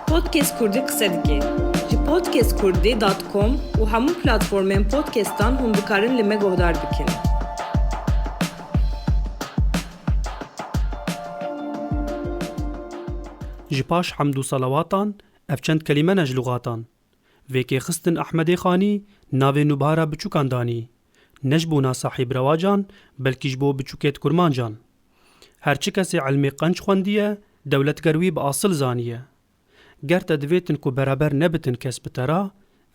Podcast Kurdî qise dike. Ji podcastkurdî.com û hemû platformên podcastan hûn dikarin li me guhdar bikin. Ji paş hemd û salawatan ev çend kelîme ji lûgatan. Vêkê xistin Ehmedê Xanî navê nûbihara biçûkan danî. Ne ji bûna sahîb rewacan belkî ji bo biçûkê kurmancan. Her çi kesê ilmê qenc xwendiye, dewletger wî bi asıl zaniye. Ger te divêtin ku beraber nebitin kes bi te ra,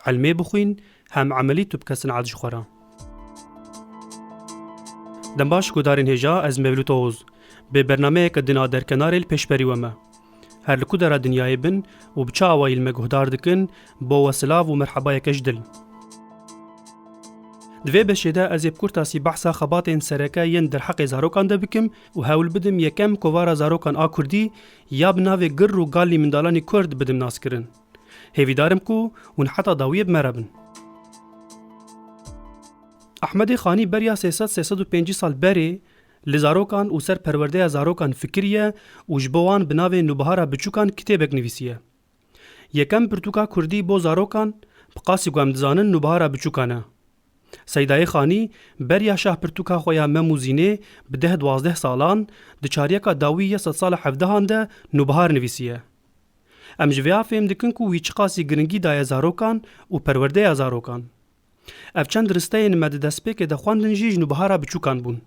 ilmê bixwîn hem emelî tu bikesin ed ji xwe ra. Dembaş gudarên hêja ez Mevlût Oğuz. Bê bernameyeke dina derkenarê li pêşberî we me. Her li ku dera dinyayê bin û bi çi awayî li me guhdar dikin bo we silav û merhebayeke ji dil. Di vê beşê de ez ê bi kurtasî behsa xebatên sereke yên derheqê zarokan de bikim û hewl bidim yekem kovara zarokan a Kurdî ya bi navê gir û galî mindalanî Kurd bidim naskirin. Hêvîdarim ku hûn heta dawiyê bi me re bin. Ehmedê Xanî beriya 300-305 sal berê li zarokan û ser perwerdeya zarokan fikiriye û ji bo wan bi navê nûbihara biçûkan kitêbek nivîsiye. Yekem pirtûka Kurdî bo zarokan bi qasî ku em dizanin nûbihara biçûkan e. Seydayê Xanî beriya şah pirtûka xwe ya mem û zînê bi 10-12 salan di çariyeka dawî ya sed sala 17 de nûbihar nivîsiye. Em ji vêya fêm dikin ku wî çi qasî giringî daye zarokan û perwerdeya zarokan. Ev çend risteyên me di destpêkê de xwendin jî ji nûbihara biçûkan bûn.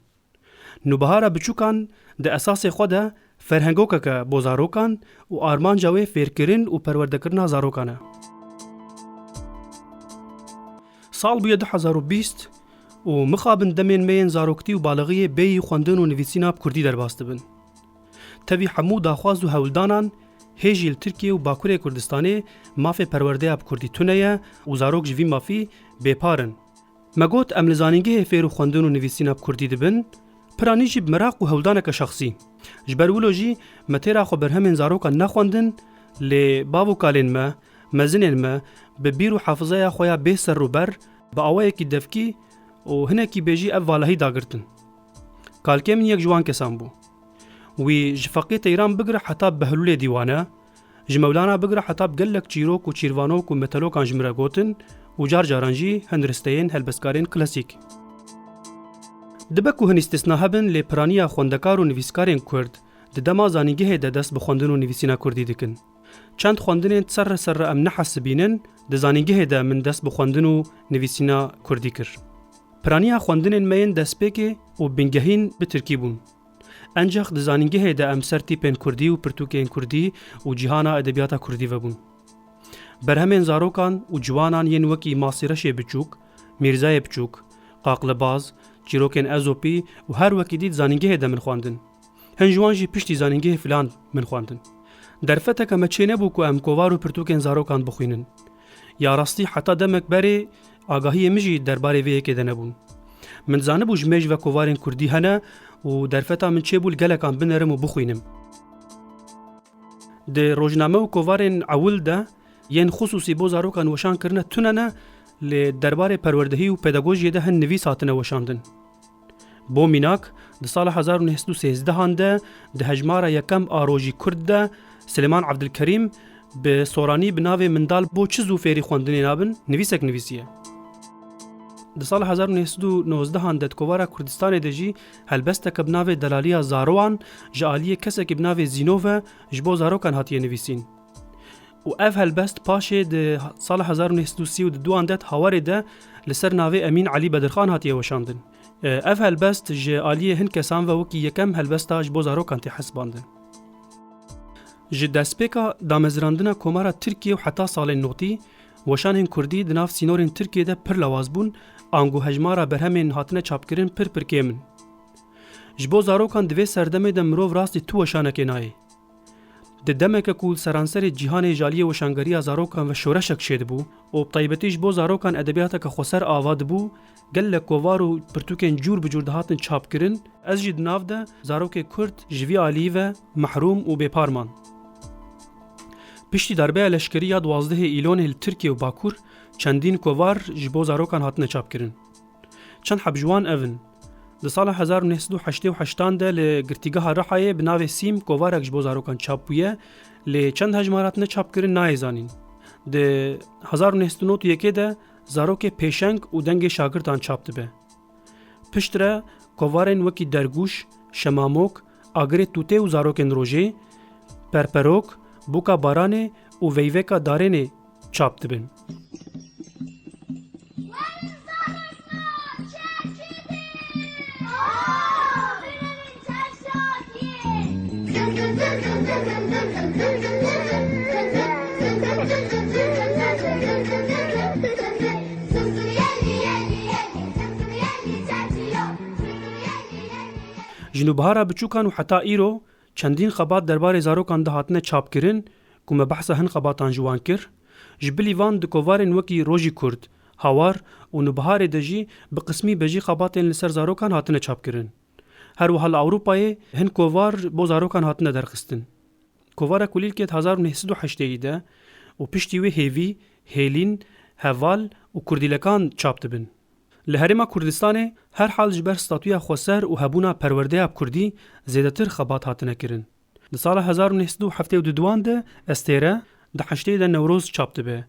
Nûbihara biçûkan di esasê xwe de ferhengokeke bo zarokan û armanca wê fêrkirin û perwerdekirina zarokan e. Sal bûye 2020 û mixabin demên me yên zaroktî û balixiyê bêyî xwendin û nivîsîna bi Kurdî derbas dibin. Tevî hemû daxwaz û hewldanan hêjî li Tirkiye û Bakurê Kurdistanê mafê perwerdeya bi Kurdî tune ye û zarok ji vî mafî bêpar in. Me got em li zanîngehê fêr û xwendin û nivîsîna bi Kurdî dibin, piranî jî bi miraq û hewldaneke şexsî. Ji ber wilo jî me têra xwe berhemên zarokan naxwendin lê bav û kalên me, mezinên me bi bîr û hafîzeya xwe ya bê ser û ber bi awayekî devkî û hinekî bêjî ev valehî dagirtin. Kalkê min yek ji wan kesan bû. Wî ji feqê Teyran bigire heta bi Behlûlê dîwane, ji Mewlana bigire heta bi gelek çîrok û çîrvanok û metalokan ji min re gotin û car caran jî hin risteyên helbestkarên klasîk. Dibe ku hin îstîsna hebin lê piraniya xwendekar û nivîskarên Kurd di dema zanîngehê de dest bi xwendin û nivîsîna Kurdî dikin. Çend xwendinên ser ser re em nehesibînin, di zanîngehê de min dest bi xwendin û nivîsîna Kurdî kir. Piraniya xwendinên me yên destpêkê û bingehîn bi Tirkî bûn. Encex di zanîngehê de em ser tîpên Kurdî û pirtûkên Kurdî û cîhana edebiyata Kurdî vebûn. Berhemên zarokan û ciwanan yên wekî Masî Reşê biçûk, Mîrzayê biçûk, Qaqlebaz, çîrokên Ezopî û her wekî dît zanîngehê de min xwendin. Hin ji wan jî piştî zanîngehê filan min xwendin. Derfeteke me çê nebû ku em kovar û pirtûkên zarokan bixwînin. Ya rastî heta demek berê agahiyê min jî derbarê vê yekê de nebûn. Min zanibû ji mêj ve kovarên Kurdî hene û derfeta min çêbû gelekan binerim û bixwînim. Di rojname û kovarên ewil de yên xusûsî bo zarokan weşan kirine tune ne lê derbarê perwerdehî û pedagojiyê de hin nivîs hatine weşandin. Bo mînak di sala 1913 de di hejmara yekem a Rojî Kurd de Silêman Ebdilkerîm bi soranî bi navê Mindal bo çi zû fêrî xwendinê nabin nivîsek nivîsiye. Di sala 1919 de kovara Kurdistanê de jî helbesteke bi navê Delaliya Zarowan ji aliyê kesekî bi navê Zînove ji bo zarokan hatiye nivîsîn. û ev helbest paşê di sala 1932 de hawarê de li ser navê Emîn Elî Bedirxan hatiye weşandin. Ev helbest ji aliyê hin kesan ve wekî yekem helbesta ji bo zarokan tê hesibandin. Ji destpêka damezrandina komara Tirkiye û heta salên notî, weşanên Kurdî di nav sînorên Tirkiye de pir lawaz bûn, angu hejmara berhemên hatine çapkirin pir kêmin. Ji bo zarokan di vê serdemê de mirov rastî tu weşanekê nayê. Di demeke ku seranserê cîhanê ji aliyê weşangeriya zarokan ve şoreşek şê dibû û bi taybetî ji bo zarokan edebiyateke xweser ava dibû, gelek kovar û pirtûkên cûr bi cûr dihatin çapkirin, ez jî di nav de zarokê Kurd ji vî aliyî ve mehrûm û bêparman. Piştî darbeya leşkerî ya 12 îlonê li Tirkiye û Bakur, çendîn kovar ji bo zarokan hatine çapkirin. Çend hebjwan evin. Di sala 1988 de li girtîgeha Rihayê bi navê Sîm kovarek ji bo zarokan çap bûye, لی چند هجماراتنه چاپ کرن نایزانین. ده 1991 ده زاروک پیشنگ و دنگ شاگردان چاپ دبه. پشتره کووارن وکی درگوش، شماموک، آگری توته و زاروکن روژه، پرپروک، بوکا بارانه و ویوکا دارنه چاپ دبن. جنوبهارا بچوکان و حتا ایرو چندین خبات درباره زاروکان ده هاتنه چاپ کرن که مبحث هن خباتان جوان کر جبلی وان ده کووارن وکی روژی کرد هاوار و نوبهار دجی بقسمی بجی خباتن لسر زاروکان هاتنه چاپ کرن. هر وحال اوروپای هن کووار بو زاروکان هاتنه درخستن. کووارا کلیل کت 1908 ده و پشتی و هیوی، هیلین، هوال و کردیلکان چاپ دبن. لهرما کردستان هر حال جبر ستاتویا خوسر و هبونا پرورده اب کردی زیادتر خبات هاتنه کرن. ده سال 1972 ده استیره ده 8 ده نوروز چاپ دبه.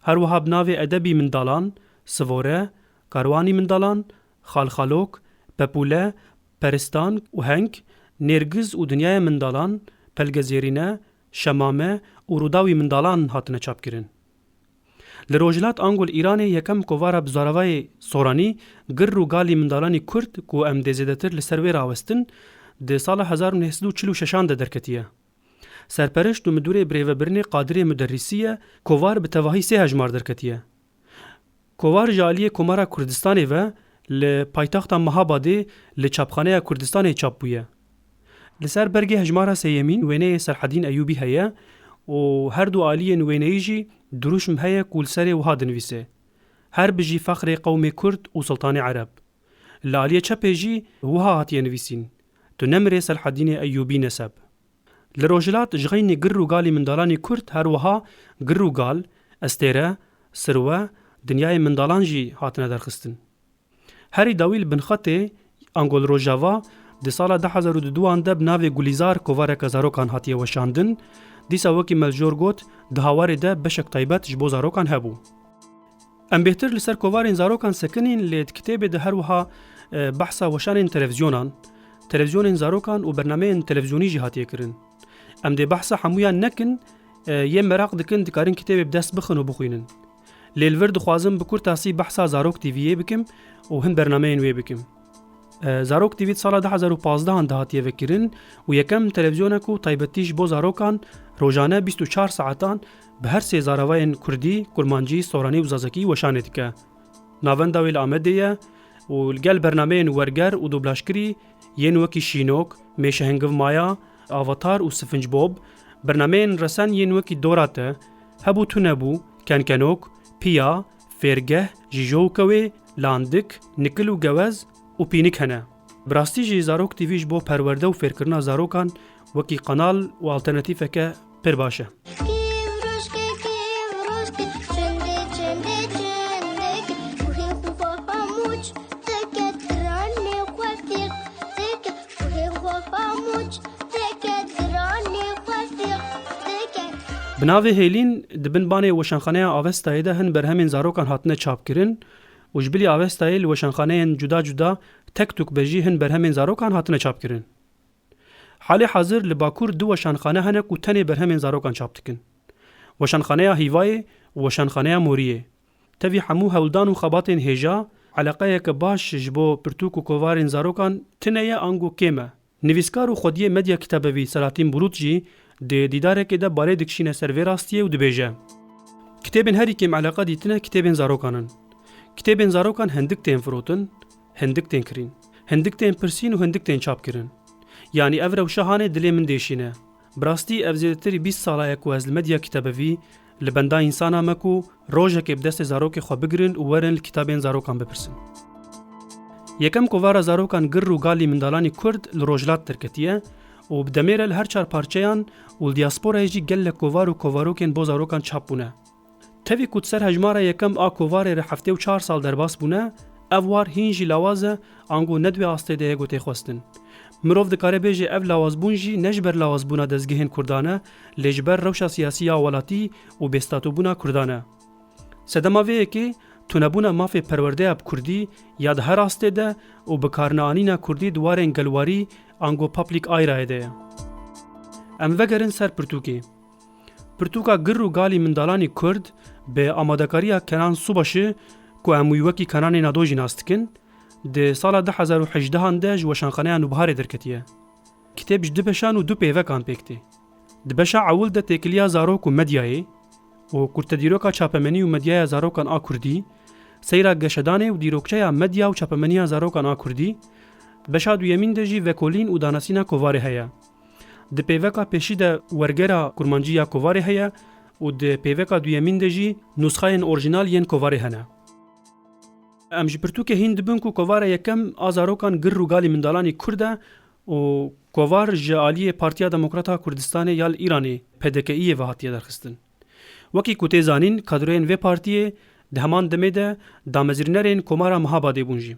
هر وهاب ناوی ادبی مندالان، سواره، کاروانی مندالان، خالخالوک، پپوله، پرستان و هنگ، نرگز و دنیای مندالان، پلگزیرینه، شمامه و روداوی مندالان هاتنه چاپ کرن. لروجلات آنگول ایران یکم کووارا بزاروای سورانی گر و گالی مندالانی کرد کو ام دزیدتر لسروی راوستن ده سال 1946 ده درکتیه. سرپرشت و مدور بریو برنی قادر مدرسیه کووار به تواهی 3 هجمار درکتیه. کووار جالی کمارا کردستانی و لپایتاخت مهابادی لچاپخانه کردستانی چاپ بویه. لسر برگی هجمارا سیمین وینه سرحدین ایوبی هیا و هر دو آلی وینهیجی دروشم هیا کول سری و هادن ویسه. هر بجی فخر قوم کرد و سلطان عرب. لالیه چپیجی وها هاتیه نویسین. تو نمره سرحدین ایوبی نسب. لروجلات جغین گر و گالی مندالانی کرد هر وها گر و گال، استیره، سروه، دنیای مندالان جی هاتنه درخستن. هری داویل بنخطه انگول روژاوا ده سال 2002 ده بناوی گولیزار کووارک زاروکان هاتیه وشاندن دیسا وکی ملجور گوت ده هاواری ده بشک طایبت جبو زاروکان هبو. ام بهتر لسر کووارین زاروکان سکنین لید کتاب ده هر وها بحثا وشانین تلویزیونین زاروکان و برنامه تلویزیونی جی هاتیه کرن. ام ده بحثا حمویان نکن یه مراق دکن دکارین کتاب بدست بخن و بخوینن. لیل ورد خوازم بکر تاسی بحثا زاروک تیویه بکم و هم برنامه نوی بکم. زاروک تیویت سال 2015 هنده هاتیه وکرن و یکم تلویزیونکو طایبتیش بو زاروکان روزانه 24 ساعتان به هر 3 زاروین کردی، کرمانجی، سورانی و زازکی وشانه دیگه. ناونداویل آمدیه و لگل برنامه ورگر و دوبلاشکری ین وکی شینوک، میشه هنگو مایا، آواتار و سفنج بوب برنامه رسن ین وکی دوراته هبو تو نبو، کنکنوک، پیا، فرگه، جیجوکوی، لاندک، نکل و گوز و پینک هنه. براستی جی زاروک تیویش بو پرورده و فرکرنا زاروکان وکی قنال و آلترناتیفه که پر باشه. بناوی هیلین دبن بانه وشنخانه آوستایی ده هن برهمین زاروکان هاتنه چاپ کرن و جبلی آوستایی لوشنخانه جدا جدا تک تک بجی هن برهمین زاروکان هاتنه چاپ کرن. حال حاضر لباکور 2 وشنخانه هنه کو تنه برهمین زاروکان چاپ تکن. وشنخانه هیوای و وشنخانه موریه. تاوی حمو هولدان و خباتین هیجا علاقه که باش جبو پرتوک و کووارین زاروکان تنه آنگو کیمه. نویسکار و خودیه مدیا کتابوی سراتین بلوتجی ده دیداره که ده باره دکشینه سروی راستیه و دبیجه. کتابین هری کم علاقه دیتنه کتابین زاروکانن. کتابین زاروکان هندک تین فروتن، هندک تین کرین. هندک تین پرسین و هندک تین چاپ کرن. یعنی او روشهانه دلی من دیشینه. براستی افزیدتری 20 ساله اکو از المدیا کتابوی لبنده انسانا مکو روژه که بدست زاروک خواه بگرن و ورن کتابین زاروکان بپرسن. یکم کووارا زاروکان گر و گالی مندالانی کرد لروجلات ترکتیه و بدمیره لهر 4 پارچهان و دیاسپورا جی گل کووار و کوواروکن بو زاروکان چاپ بونه. تاوی کود سر هجمارا یکم کووار ره 74 سال درباس بونه اوار هینجی لوازه آنگو ندوی آسته ده گوته خواستن. مرۆڤ dikare bêje ev lawazbûn jî ne ji ber lawazbûna dezgehên Kurdan e, lê ji ber rewşa siyasî ya welatî û bêstatûbûna Kurdan e. Sedema vê yekê tunebûna mafê perwerdeya bi Kurdî ya di her rastê de û bikarneanîna Kurdî di warên gelwarî ango public ayrayê de ye. Em vegerin ser pirtûkê. Pirtûka gir û galî mindalanî Kurd bi amadekariya Kenan Subaşi ku em wî wekî Kenanê Nado jî nas dikin, di sala 2018 de ji weşanxaneya Nûbiharê derketiye. Kitêb ji du beşan û du pêvekan pêk tê. Di beşa ewil de têkiliya zarok û medyayê û kurtedîroka çapemenî û medyaya zarokan a Kurdî, seyra geşedanê û dîrokçeya medya û çapemeniya zarokan a Kurdî, beşa duyemîn de jî vekolîn û danasîna Kovarê heye. Di pêveka pêşî de wergera kurmancî ya Kovarê heye û di pêveka duyemîn de jî nûsxayên orjinal yên Kovarê hene. Em ji pirtûkê hîn dibin ku Kovarê yekem a zarokan gir û galî mindalanî Kurd e û Kovar ji aliyê Partiya Demokrata Kurdistanê ya li Îranê PDKîyê ve hatiye derxistin. Wekî ku tê zanîn, kadroyên vê partiyê di heman demê de damezrînerên Komara Mihabadê bûn jî.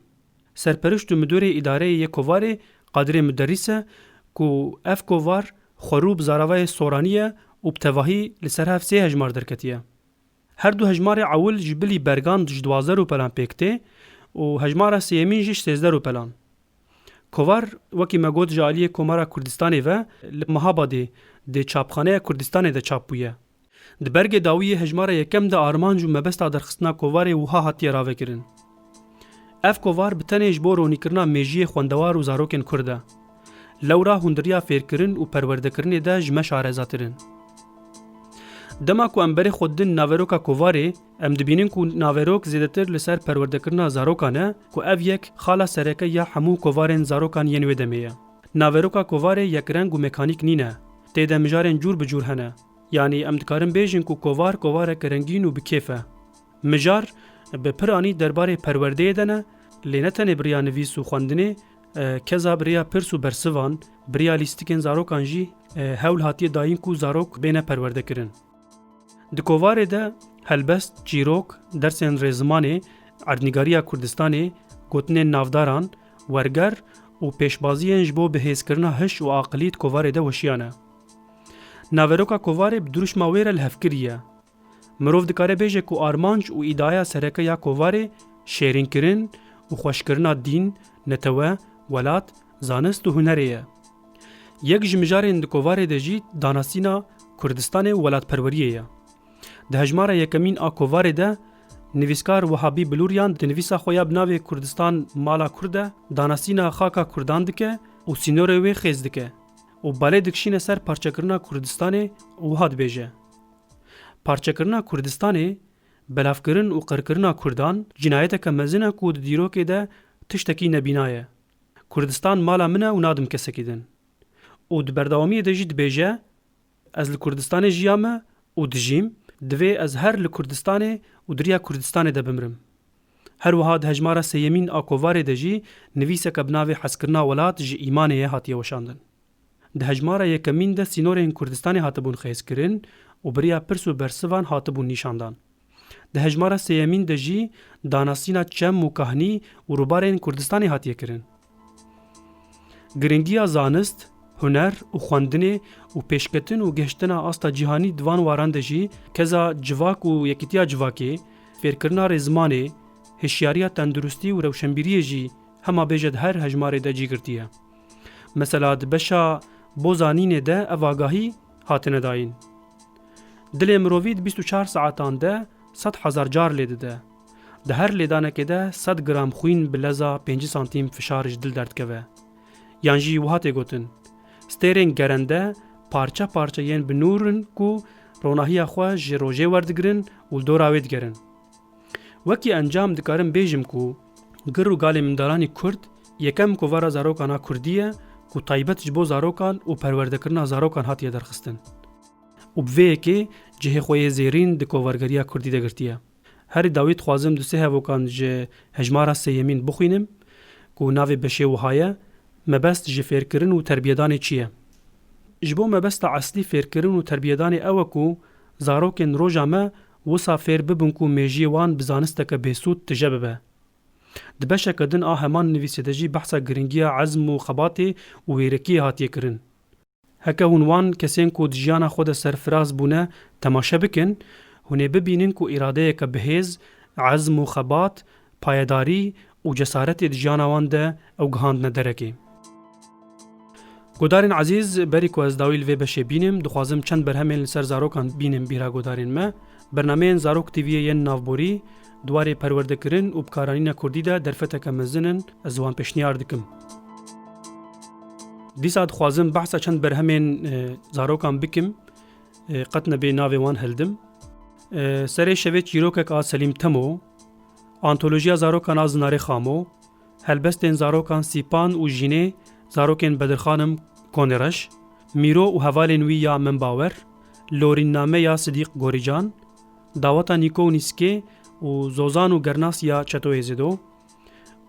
Serpereşt û müdûrê îdareyê yê Kovarê Qadirê Müderrîs e ku ev Kovar xwerû bi zaravayê Soranî ye û bi tevahî li ser hev sê hejmar derketiye. Her du hejmarê ewil ji bilî bergan ji 12 rûpelan pêk tê û hejmara sêyemîn jî ji 13 rûpelan. Kovar wekî me got ji aliyê Komara Kurdistanê ve li Mihabadê dê çapxaneya Kurdistanê de çap bûye. Di bergê dawiyê hejmara yekem de armanc û mebesta derxistina Kovarê wiha hatiye ravekirin. Ev Kovar bi tenê ji bo ronîkirina mêjiyê xwendewar û zarokên Kurd e. Lewra hundiriya fêrkirin û perwerdekirinê de ji me şarezatirin. Dema ku em berê xwe din naveroka Kovarê, em dibînin ku naverok zêdetir li ser perwerdekirina zarokan e ku ev yek xala sereke ya hemû Kovarên zarokan yên wê demê ye. Naveroka Kovarê yekreng û mekanîk nîne. Tê de mijarên cûr bi cûr hene. Yani em dikarin bêjin ku Kovar Kovareke rengîn û bi kêf e. Mijar bi pir anî derbarê perwerdeyê de ne, lê ne tenê biriya nivîs û xwendinê, keza biriya pirs û bersivan, biriya lîstikên zarokan jî hewl hatiye dayîn ku zarok bêne perwerdekirin. Di Kovarê de helbest, çîrok, dersên rêzimanê, erdnîgariya Kurdistanê, gotinên navdaran, werger û pêşbaziyên ji bo bihêzkirina hiş û aqilî di Kovarê de weşiyan e. Naveroka Kovarê bi duruşma wê re li hevkirî ye. Mirov dikare bêje ku armanc û îdaya sereke ya Kovarê şêrînkirin û xweşkirina dîn, netewe, welat, zanist û hunerê ye. Yek ji mijarên di Kovarê de jî danasîna Kurdistanê û welatperweriyê ye. Di hejmara yekemîn a Kovarê de nivîskar Wehabî Bilûryan di nivîsa xwe ya bi navê Kurdistan Mala Kurd e danasîna xaka Kurdan dike û sînorê wê xêz dike û balê dikişîne ser parçekirina Kurdistanê û wiha dibêje. Parçekirina Kurdistanê, belavkirin û qirkirina Kurdan cinayeteke mezin e ku di dîrokê de tiştekî nebîna ye. Kurdistan mala min e û nadim kesekî din. û di berdewamiyê de jî dibêje ez li Kurdistanê jiyame û dijîm, divê ez her li Kurdistanê û diriya Kurdistanê de bimirim. Her wiha di hejmara sêyemîn a Kovarê de jî nivîseke bi navê hezkirina welat ji îmanê ye hatiye weşandin. Di hejmara yekemîn de sînorên Kurdistanê hatibûn xêzkirin û biriya pirs û bersivan hatibûn nîşandan. Di hejmara sêyemîn de jî danasîna çem û kahnî û rûbarên Kurdistanê hatiye kirin. Giringiya zanist, huner û xwendinê û pêşketin û geştina asta cîhanî divan waran de jî keza civak û yekîtiya civakê, fêrkirina rêzimanê, hişyariya tendurustî û rewşenbîriyê jî hema bêje di her hejmarê de cîgirtiye. Mesela di beşa bozanînê de ev agahî hatine dayîn. Dilê mirovî di 24 saetan de 100,000 car lê dide. Di her lêdanekê de 100 gram xwîn bi leza 5 santîm fişar ji dil derdikeve. Yan jî wiha tê gotin. Stêrên gerende parça parça yên bi nûrin ku ronahiya xwe ji rojê werdigirin û dora wê digerin. Wekî encam dikarin bêjim ku gir û galê mindalanî Kurd yekem kovara zarokana Kurdî ye ku taybet ji bo zarokan û perwerdekirina zarokan hatiye derxistin. û bi vê yekê cihê xwe yê zêrîn di kovargeriya Kurdî de girtiye. Herî dawî dixwazim du sê hevokan ji hejmara sêyemîn bixwînim ku navê beşê wiha ye, mebest ji fêrkirin û terbiyedanê çi ye? Ji bo mebesta eslî fêrkirin û terbiyedanê ew e ku zarokên roja me wisa fêr bibin ku mêjiyê wan bi zanisteke bêsûd tije bibe. دبشك دن همان نویسیده جی بحثا گرنگیا عزم و خباتی و ویرکی هاتیه کرن. هکا هنوان کسین کو دجیانا خود سرفراز بونه تماشا بکن هونه ببینن کو اراده که بهیز عزم و خبات پایداری و جسارت دجیانا وانده او گهاند ندرکی. گودارین عزیز بری کو از داویل وی بشه بینم دخوازم چند برهمین لسر زاروکان بینم بیرا گودارین ما برنامه زاروک تیوی ین نافبوری دواره پرورده کرن و بکارانین کردی ده درفته که مزنن از وان پشنیار دکم. دیسا دخوازم بحثا چند برهمین زاروکان بکم قطن بی ناوی وان هلدم. سر شوی چیروکک آز سلیم تمو آنتولوژیا زاروکان آز ناری خامو هلبستین زاروکان سیپان و جینه زاروکین بدرخانم کونرش میرو و حوالین وی یا منباور لورین نامه یا صدیق گوریجان داوتا نیکو نیسکه و زوزان و گرناس یا چتو هزدو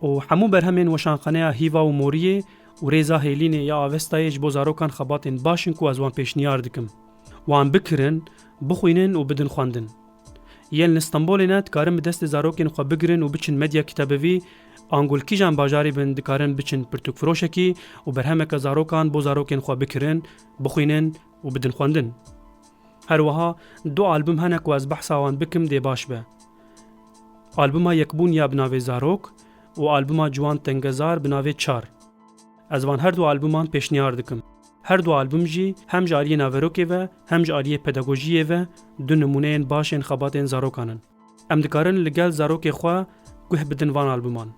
و همو برهمین وشانخانه هیوا و موریه و ریزا هیلین یا آوستایج بو زاروکان خباتین باشن کو از وان پیشنیار دکم وان بکرن بخوینن و بدن خواندن یل استانبول نت کارم دست زاروکین خو بگرن و بچن مدیا کتابوی انگول کیجان باجاری بند کارن بچن پرتوک فروشکی و برهمک زاروکان بو زاروکین خو بکرن بخوینن و بدن خواندن هر وها دو آلبوم هنک و از بحثا وان بکم دی باش به آلبوما یکبون یا بناوی زاروک و آلبوما جوان تنگزار بناوی 4 از وان هر دو آلبومان پیشنیار دکم هر دو آلبوم جی هم جاریه ناوروکی و هم جاریه پداگوژیه و دو نمونه باشن خباتین زاروکانن ام دکارن لگل زاروک خو گوه بدن وان آلبومان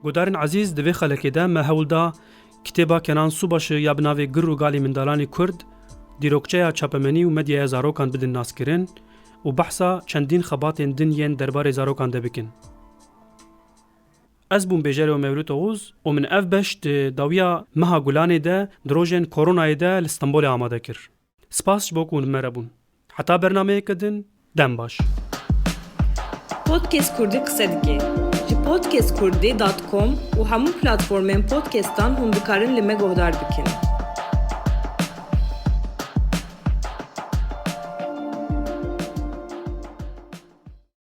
گودارن عزیز دوی خلکی ده محول دا کتابا کنان صوباش یا بناوی گر و گالی مندالانی کرد دیروکچه یا چاپمنی و مدیا زاروکان بدن ناس کرن و بحثا چندین خباتین دنین دربار زاروکان ده بکن. از بوم بجره و مولوت اوز و من اف بشت داویا مها گولانی ده دروژن کورونای ده لستانبول آماده کر. سپاس بکون مربون. حتی برنامه کدن دم باش. Podcast Kurdi qısa dike. Ji podcastkurdi.com û hemû platformên podcastan hûn dikarin li me guhdar bikin.